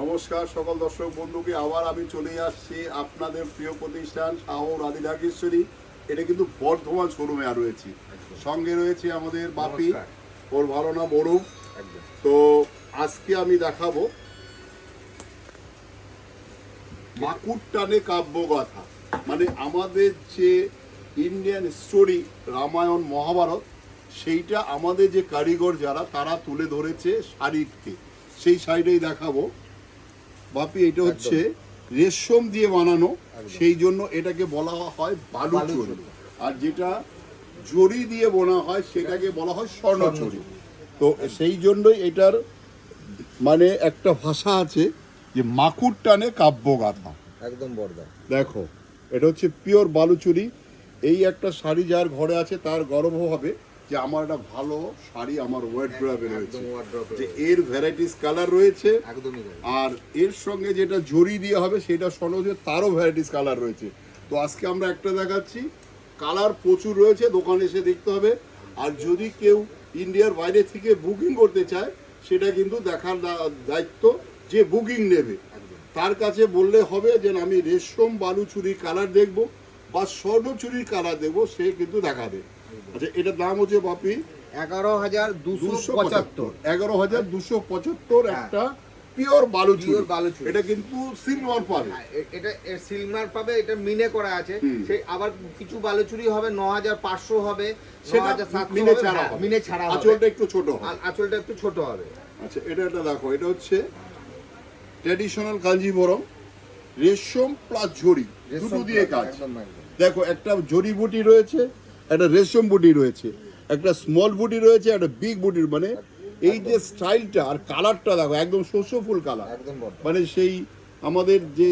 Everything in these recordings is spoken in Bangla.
নমস্কার সকল দর্শক বন্ধুকে, আবার আমি চলে আসছি আপনাদের প্রিয় প্রতিষ্ঠান শাহ রাধি ঢাকেশ্বরী। এটা কিন্তু বর্ধমান শোরুমে আর রয়েছি, সঙ্গে রয়েছে আমাদের বাপি, ওর ভালো নাম অরূপ। তো আজকে আমি দেখাবো মাকুর টানে কাব্যগাথা, মানে আমাদের যে ইন্ডিয়ান স্টোরি রামায়ণ মহাভারত, সেইটা আমাদের যে কারিগর যারা তারা তুলে ধরেছে শাড়িতে, সেই শাড়িটাই দেখাবো। বাপি, এটা হচ্ছে রেশম দিয়ে বানানো, সেই জন্য এটাকে বলা হয় বালুচরী, আর যেটা জরি দিয়ে বোনা হয় সেটাকে বলা হয় স্বর্ণচরী। তো সেই জন্যই এটার মানে একটা ভাষা আছে যে মাকুর টানে কাব্যগাথা। একদম বর্দা, দেখো এটা হচ্ছে পিওর বালুচরী। এই একটা শাড়ি যার ঘরে আছে তার গর্ব হবে যে আমার একটা ভালো শাড়ি আমার ওয়ার্ড্রবে রয়েছে, যে এর ভ্যারাইটিস কালার রয়েছে। আর এর সঙ্গে যেটা জরি দিয়ে হবে সেটা স্বর্ণচরী, তারও ভ্যারাইটিস কালার রয়েছে। তো আজকে আমরা একটা দেখাচ্ছি, কালার প্রচুর রয়েছে, দোকানে এসে দেখতে হবে। আর যদি কেউ ইন্ডিয়ার বাইরে থেকে বুকিং করতে চায়, সেটা কিন্তু দেখার দায়িত্ব যে বুকিং নেবে, তার কাছে বললে হবে যে আমি রেশম বালুচুরির কালার দেখবো বা স্বর্ণচুরির কালার দেখবো, সে কিন্তু দেখাবে। আচ্ছা, এটার দাম হচ্ছে বাপি 11,275। 11,275 একটা পিওর বালুচুরি। এটা কিন্তু সিলভার পাবে, এটা সিলভার পাবে, এটা মিনে করা আছে। সেই আবার কিছু বালুচুরি হবে 9,500 হবে, সেটা 9,700 মিনে ছাড়া হবে, হবে। মিনে ছাড়া হবে, আঁচলটা একটু ছোট হবে, আঁচলটা একটু ছোট হবে। আচ্ছা, এটা দেখো, এটা হচ্ছে ট্র্যাডিশনাল কাঞ্জিভরম, রেশম প্লাস জরি দুটো দিয়ে কাজ। দেখো, একটা জরি বুটি রয়েছে, একটা রেশম বুটি রয়েছে, একটা স্মল বুটি রয়েছে, একটা বিগ বুটি। মানে এই যে স্টাইলটা আর কালারটা দেখো, একদম শস্য ফুল কালার, মানে সেই আমাদের যে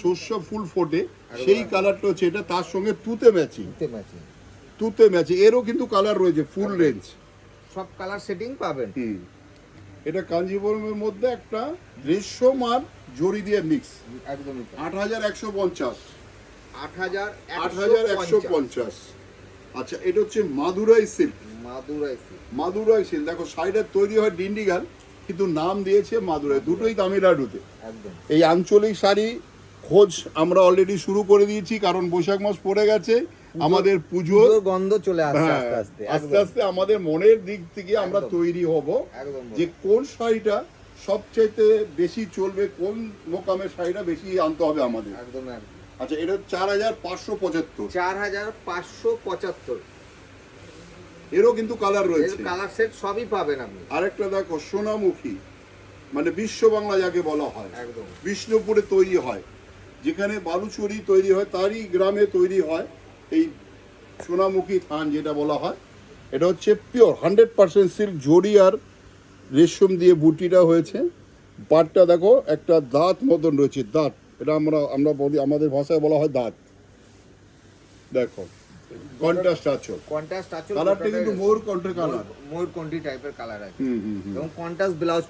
শস্য ফুল ফোটে সেই কালারটা হচ্ছে এটা। তার সঙ্গে তুতে ম্যাচিং, এরও কিন্তু কালার রয়েছে, ফুল রেঞ্জ সব কালার সেটিং পাবেন। এটা কাঞ্জিভরমের মধ্যে একটা রেশম আর জরি দিয়ে মিক্স। একদমই 8,150। 8,150। আচ্ছা, এটা হচ্ছে মাদুরাই সিল্ক। মাদুরাই সিল্ক, দেখো শাড়িটা তৈরি হয় ডিন্ডিগাল, কিন্তু নাম দিয়েছে মাদুরাই, দুটোই তামিলনাড়ুতে। এই আঞ্চলিক শাড়ি খোঁজ আমরা অলরেডি শুরু করে দিয়েছি, কারণ বৈশাখ মাস পড়ে গেছে, আমাদের পুজোর গন্ধ চলে আসছে আস্তে আস্তে আমাদের মনের দিক থেকে আমরা তৈরি হব যে কোন শাড়িটা সবচাইতে বেশি চলবে, কোন মোকামের শাড়িটা বেশি আনতে হবে আমাদের। আচ্ছা, এটা 4,575। 4,575। এরও কিন্তু কালার রয়েছে, কালার সেট সবই পাবেন আপনি। আরেকটা দেখো, সোনামুখী, মানে বিশ্ব বাংলা যাকে বলা হয়, একদম বিষ্ণুপুরে তৈরি হয়, যেখানে বালুচুরি তৈরি হয় তারই গ্রামে তৈরি হয় এই সোনামুখী থান যেটা বলা হয়। এটা হচ্ছে পিওর 100% সিল্ক, জরি আর রেশম দিয়ে বুটিটা হয়েছে। পাটটা দেখো একটা দাঁত মতন রয়েছে, দাঁত, এটা আমরা বলি, আমাদের ভাষায় বলা হয় দাঁত। দেখো কন্ট্রাস্ট আঁচল, কালারটা কিন্তু ময়ূরকণ্ঠের কালার, ময়ূরকণ্ঠী টাইপের কালার আছে, এবং কন্ট্রাস্ট ব্লাউজ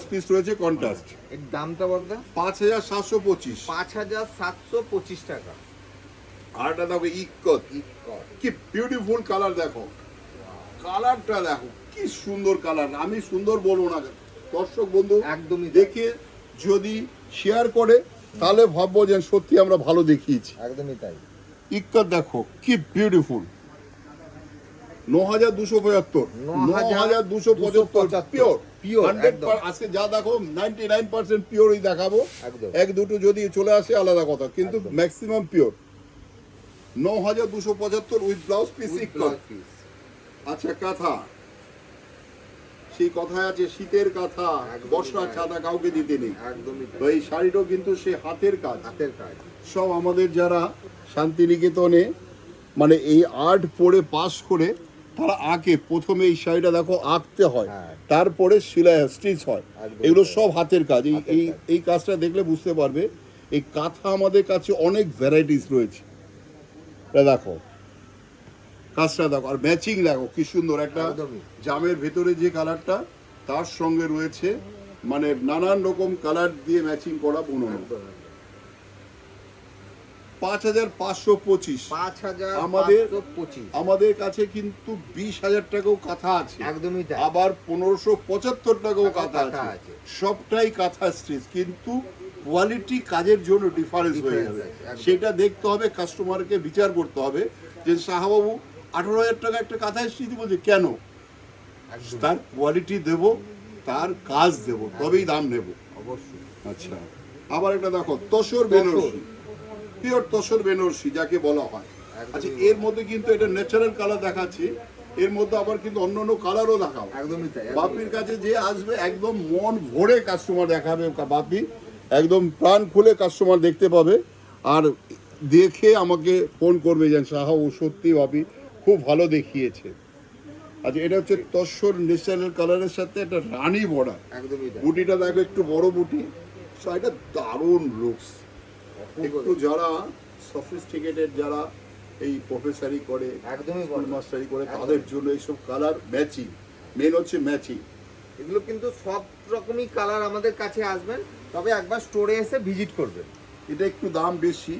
পিস রয়েছে কন্ট্রাস্ট। এর দামটা বলতে 5,725। 5,725 টাকা। আর এটা দেখো ইক্কত, কি বিউটিফুল কালার, দেখো কালারটা দেখো কি সুন্দর কালার। আমি সুন্দর বলবো না, দর্শক বন্ধু একদমই দেখে যদি শেয়ার করে তাহলে ভাববো যে সত্যি আমরা ভালো দেখিয়েছি। একদমই তাই। ইক্কত দেখো কি বিউটিফুল। 9,275। 9,275 পিওর। আজকে যা দেখো 99% পিওরই দেখাবো, এক দুটো যদি চলে আসে আলাদা কথা, কিন্তু maximum pure. 9,275 with blouse piece ikat. আচ্ছা, কাঁথা, সেই কথায় আছে শীতের কাঁথা বর্ষার ছাতা কাউকে দিতে নেই। তো এই শাড়িটাও কিন্তু সে হাতের কাজ। সব আমাদের যারা শান্তিনিকেতনে মানে এই আর্ট পড়ে পাস করে তারা আঁকে, প্রথমে এই শাড়িটা দেখো আঁকতে হয়, তারপরে সেলাই স্টিচ হয়, এগুলো সব হাতের কাজ। এই কাজটা দেখলে বুঝতে পারবে এই কাঁথা আমাদের কাছে অনেক ভ্যারাইটিস রয়েছে। দেখো কাজটা দেখো, আর ম্যাচিং দেখো কি সুন্দর, একটা জামের ভেতরে যে কালারটা তার সঙ্গে রয়েছে মানে নানান রকম কালার দিয়ে ম্যাচিং করা বুননো। 5,525। 5,525 আমাদের কাছে কিন্তু 20,000 টাকাও কাঁথা আছে, একদমই তাই। আবার 1575 টাকাও কাঁথা কাঁথা আছে। আছে। সবটাই কাঁথা স্টিচ, কিন্তু কোয়ালিটি কাজের জন্য ডিফারেন্স হয়ে Difference যাবে। আছে, একদম। সেটা দেখতে হবে, কাস্টমারকে বিচার করতে হবে যে শাহবাবু 18,000 টাকা একটা কাঁথা স্টিচ বলছে কেন, একদম তার কোয়ালিটি দেব, তার কাজ দেব, তবেই দাম নেব। অবশ্যই। আচ্ছা, আবার একটা দেখো তসর বেনারসি, পিওর তসর বেনারসি যাকে বলা হয়। একদমই আচ্ছা, বলা এর মধ্যে কিন্তু এটা ন্যাচারাল কালার দেখাচ্ছি, এর মধ্যে আবার কিন্তু অন্যান্য কালারও দেখাও। একদমই তাই। বাপির কাছে যে আসবে একদম মন ভরে কাস্টমার দেখাবে, বাপি একদম প্রাণ খুলে কাস্টমার দেখতে পাবে, আর দেখে আমাকে ফোন করবে যে সাহা ও সত্যি বাপি খুব ভালো দেখিয়েছে। আচ্ছা, এটা হচ্ছে তসর ন্যাচারাল কালারের সাথে একটা রানী বর্ডার। একদমই তাই। বুটিটা দেখো একটু বড় বুটি, এটা দারুণ লুকস। একটু যারা সফিস্টিকেটেড, যারা এই প্রফেসরি করে, একদমই স্কুল বড়। মাস্টারি করে, একদম। তাদের জন্য এইসব কালার ম্যাচিং, মেন হচ্ছে ম্যাচিং। এগুলো কিন্তু সব রকমই কালার আমাদের কাছে আসবেন, তবে একবার স্টোরে এসে ভিজিট করবেন। এটা একটু দাম বেশি,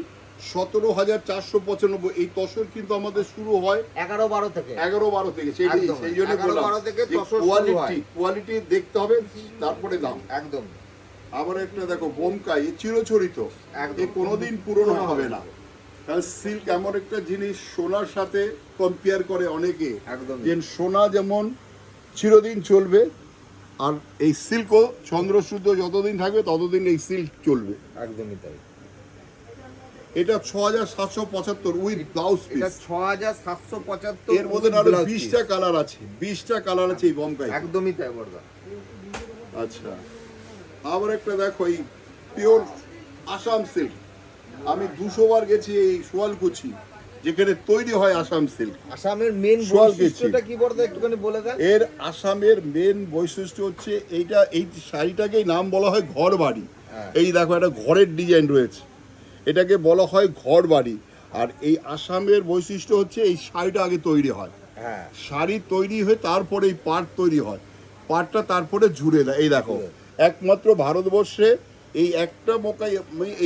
17,495। এই তসর কিন্তু আমাদের শুরু হয় 11-12 থেকে। 11-12 থেকে, একদম। সেই জন্য 11-12 থেকে তসর শুরু হয়। কোয়ালিটি দেখতে হবে, তারপরে দাম। একদম আবার একটা দেখো বোমকাই, চিরচরিত, একদম। এ কোনোদিন পুরনো হবে না। কারণ সিল্ক এমন একটা জিনিস, সোনার সাথে কম্পেয়ার করে অনেকে, একদম। যে সোনা যেমন চিরদিন চলবে, আর এই সিল্কও চন্দ্রসূর্য যতদিন থাকবে ততদিন এই সিল্ক চলবে। একদমই তাই। এটা 6,775 উইথ ব্লাউজ এটা পিস। 6,775। এর মধ্যে আরো 20টা কালার আছে, 20টা কালার আছে এই বোমকাই। একদমই তাই বড়দা। আচ্ছা, আবার একটা দেখো এই পিওর আসাম সিল্ক। আমি 200 বার গেছি এই সোয়ালকুচি, যেখানে তৈরি হয় আসাম সিল্ক। আসামের মেন সোয়াল বৈশিষ্ট্যটা গেছি। কি বড়দা, একটুখানি বলে দেন। এর আসামের মেন বৈশিষ্ট্য হচ্ছে এইটা, এই শাড়িটাকেই নাম বলা হয় ঘর বাড়ি। হ্যাঁ। এই দেখো একটা ঘরের ডিজাইন রয়েছে, এটাকে বলা হয় ঘর বাড়ি। আর এই আসামের বৈশিষ্ট্য হচ্ছে এই শাড়িটা আগে তৈরি হয়, হ্যাঁ। শাড়ি তৈরি হয়ে তারপরে এই পাট তৈরি হয়, পাটটা তারপরে ঝুড়ে দেয়। এই দেখো, একমাত্র ভারতবর্ষে এই একটা মোকাই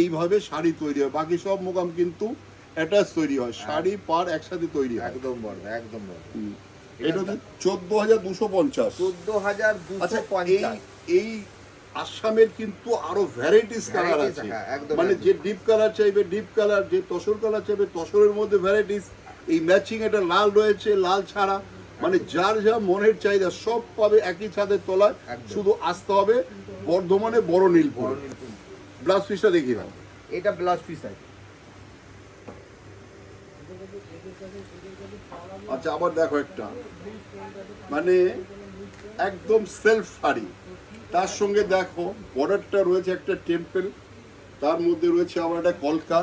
এইভাবে শাড়ি তৈরি হয়, বাকি সব মোকাম কিন্তু অ্যাটাচ তৈরি হয়, শাড়ি পার একসাথে তৈরি হয়। একদম বড়দা, একদম বড়দা। এটা হচ্ছে 14,250। 14,250। আচ্ছা, এই আসামের কিন্তু আরো ভ্যারাইটিস কালার Varieties, আছে, হ্যাঁ, একদম, মানে একদম। যে ডিপ কালার চাইবে ডিপ কালার, যে তসর কালার চাইবে তসরের মধ্যে ভ্যারাইটিস। এই ম্যাচিং এটা লাল রয়েছে, লাল ছাড়া, মানে যার যা মনের চাহিদা সব পাবে একই ছাদের তলায়। একদম। শুধু আসতে হবে বর্ধমানে বড় নীলপুর। বড় নীলপুর। ব্লাউজ পিসটা দেখিয়ে দাও। এটা ব্লাউজ পিস আছে। আচ্ছা, আবার দেখো একটা, মানে একদম সেলফ শাড়ি, তার সঙ্গে দেখো বর্ডারটা রয়েছে একটা টেম্পল, তার মধ্যে রয়েছে আবার একটা কলকা,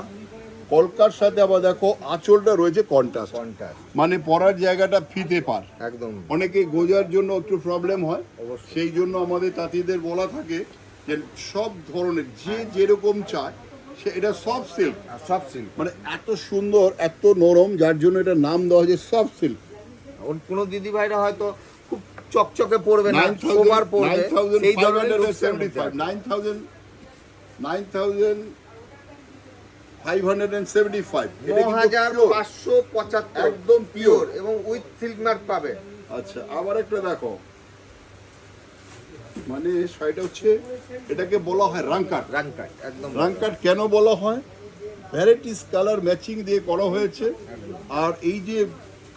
কলকার সাথে আবার দেখো আঁচলটা রয়েছে কন্ট্রাস্ট, কন্ট্রাস্ট। মানে পরার জায়গাটা ফিতে পার। একদম অনেকে গোজার জন্য একটু প্রবলেম হয়, অবশ্যই। সেই জন্য আমাদের তাঁতিদের বলা থাকে যে সব ধরনের যে যেরকম চায় সে, এটা সব সিল্ক, আর সব সিল্ক। মানে এত সুন্দর এত নরম, যার জন্য এটা নাম দেওয়া হয়েছে সব সিল্ক। কোন দিদি ভাইরা হয়তো খুব চকচকে পড়বে না, সোবার পড়বে, সেই ধরনের looks এর মধ্যে আছে। 9,575। 9,575 একদম পিওর। এবং উইথ সিল্ক মার্ক পাবে। আচ্ছা, আবার একটা দেখো, মানে শাড়িটা হচ্ছে, এটাকে বলা হয় রাংকাট। রাংকাট, একদম রাংকাট কেন বলা হয়? ভ্যারাইটিস কালার ম্যাচিং দিয়ে করা হয়েছে। আর এই যে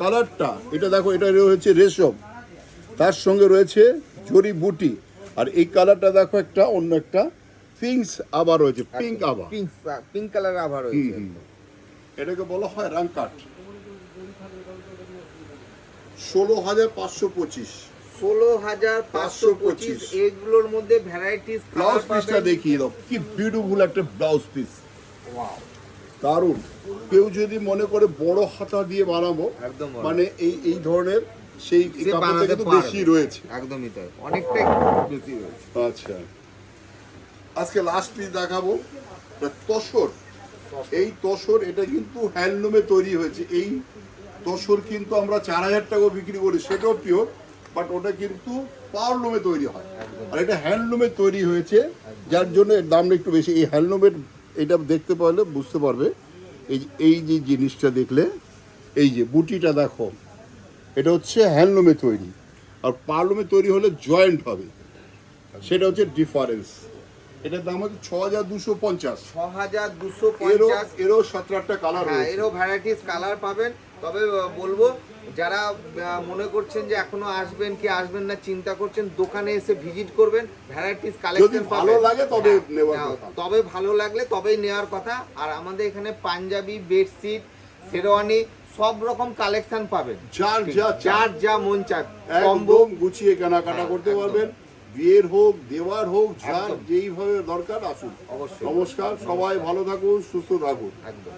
কালারটা, এটা দেখো, এটা রয়েছে রেশম, তার সঙ্গে রয়েছে জরি বুটি, আর এই কালারটা দেখো একটা অন্য একটা পিঙ্কস আবার রয়েছে, পিঙ্ক আবার, পিঙ্ক কালার আবার রয়েছে। এটাকে বলা হয় রাংকাট। 16,525। 16,525। এগুলোর মধ্যে ভ্যারাইটিস ব্লাউজ পিসটা দেখিয়ে দাও, কি বিউটিফুল একটা ব্লাউজ পিস, ওয়াও, দারুণ। কেউ যদি মনে করে বড় হাতা দিয়ে বানাবো, একদম বড়। মানে এই ধরনের, সেই সে কাপড়টা বানাতে কিন্তু পারবে। বেশি রয়েছে। একদমই তাই, অনেকটাই বেশি রয়েছে। আচ্ছা, আজকে লাস্ট পিস দেখাবো, এটা তসর। এই তসর, এটা কিন্তু হ্যান্ডলুমে তৈরি হয়েছে। এই তসর কিন্তু আমরা 4,000 টাকা বিক্রি করি, সেটাও পিওর, বাট ওটা কিন্তু পাওয়ারলুমে তৈরি হয়, আর এটা হ্যান্ডলুমে তৈরি হয়েছে, যার জন্য এর দামটা একটু বেশি। এই হ্যান্ডলুমের, এটা দেখতে পারলে বুঝতে পারবে এই যে জিনিসটা দেখলে, এই যে বুটিটা দেখো, এটা হচ্ছে হ্যান্ডলুমে তৈরি, আর পারলুমে তৈরি হলে জয়েন্ট হবে, সেটা হচ্ছে ডিফারেন্স। এটার দাম হচ্ছে 6250। 6250। এরও 17-18টা কালার হ্যাঁ, রয়েছে। এরও ভ্যারাইটিস কালার পাবেন। তবে বলবো যারা মনে করছেন যে এখনো আসবেন কি আসবেন না চিন্তা করছেন, দোকানে এসে ভিজিট করবেন, ভ্যারাইটিস যদি কালেকশন ভালো লাগে তবে নেওয়ার হ্যাঁ, কথা। তবে ভালো লাগলে তবেই নেওয়ার কথা। আর আমাদের এখানে পাঞ্জাবি, বেডশিট, শেরওয়ানি সব রকম কালেকশন পাবেন, যার যা মন চায় কম্বো একদম গুছিয়ে কেনাকাটা করতে একদম। পারবেন। বিয়ের হোক, দেওয়ার হোক, যার একদম। যেইভাবে দরকার আসুন। অবশ্যই। নমস্কার, সবাই ভালো থাকুন, সুস্থ থাকুন। একদম।